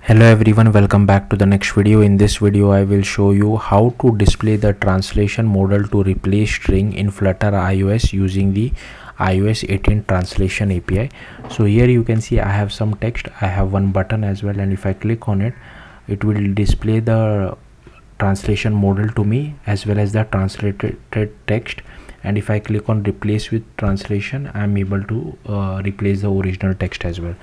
Hello everyone, welcome back to the next video. In this video I will show you how to display the translation modal to replace string in Flutter iOS using the iOS 18 translation API. So here you can see I have some text, I have one button as well, and if I click on it, it will display the translation modal to me as well as the translated text. And if I click on replace with translation, I am able to replace the original text as well.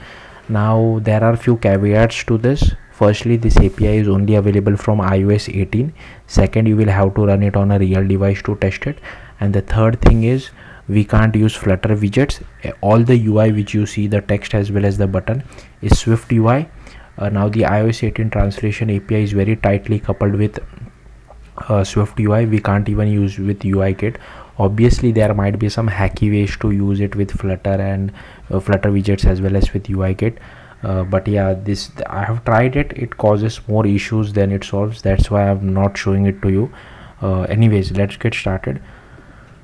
Now there are few caveats to this. Firstly, this API is only available from iOS 18. Second, you will have to run it on a real device to test it. And the third thing is we can't use Flutter widgets. All the UI which you see, the text as well as the button, is Swift UI. Now the iOS 18 translation API is very tightly coupled with Swift UI. We can't even use with UIKit. Obviously there might be some hacky ways to use it with Flutter and Flutter widgets as well as with UIKit, but yeah, this I have tried it. It causes more issues than it solves. That's why I'm not showing it to you. Anyways, let's get started.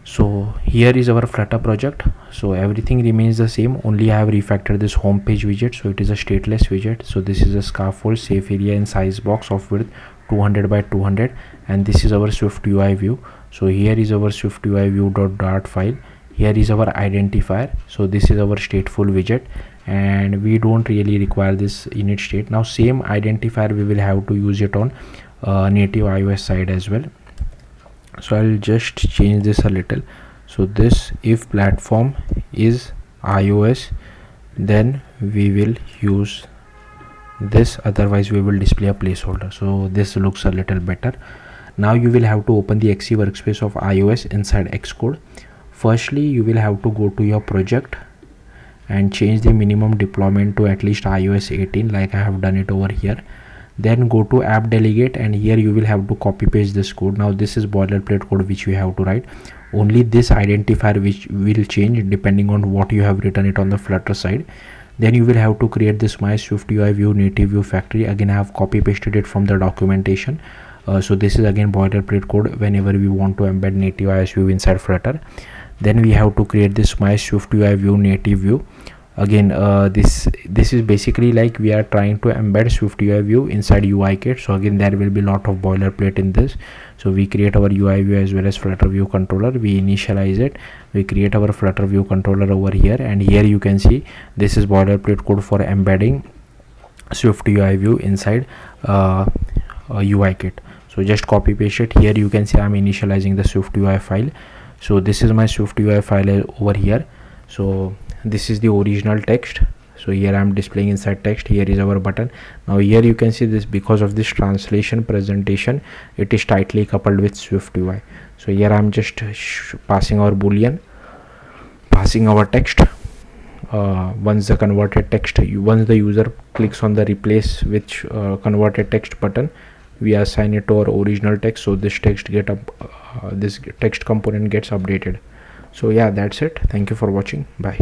So here is our Flutter project. So everything remains the same, only I have refactored this home page widget. So it is a stateless widget. So this is a scaffold, safe area and size box of width 200 by 200, and this is our Swift UI view. So here is our Swift UI view.dart file. Here is our identifier. So this is our stateful widget, and we don't really require this init state. Now same identifier we will have to use it on native iOS side as well. So I'll just change this a little. So this, if platform is iOS, then we will use this, otherwise we will display a placeholder. So this looks a little better. Now you will have to open the XE workspace of iOS inside Xcode. Firstly, you will have to go to your project and change the minimum deployment to at least iOS 18, like I have done it over here. Then go to app delegate, and here you will have to copy paste this code. Now this is boilerplate code which we have to write. Only this identifier which will change depending on what you have written it on the Flutter side. Then you will have to create this my Swift UI view native view factory. Again, I have copy pasted it from the documentation. So this is again boilerplate code whenever we want to embed native iOS view inside Flutter. Then we have to create this my Swift UI view native view. Again, this is basically like we are trying to embed Swift UI view inside UIKit. So again, there will be a lot of boilerplate in this. So we create our UI view as well as Flutter view controller. We initialize it. We create our Flutter view controller over here, and here you can see this is boilerplate code for embedding Swift UI view inside UIKit. So just copy paste it. Here you can see I'm initializing the Swift UI file. So this is my Swift UI file over here. So this is the original text. So here I'm displaying inside text. Here is our button. Now here you can see this, because of this translation presentation, it is tightly coupled with Swift UI. So here I'm just passing our boolean, passing our text. Once the converted text, once the user clicks on the replace with converted text button, we assign it to our original text. So this text this text component gets updated. So yeah, that's it. Thank you for watching. Bye.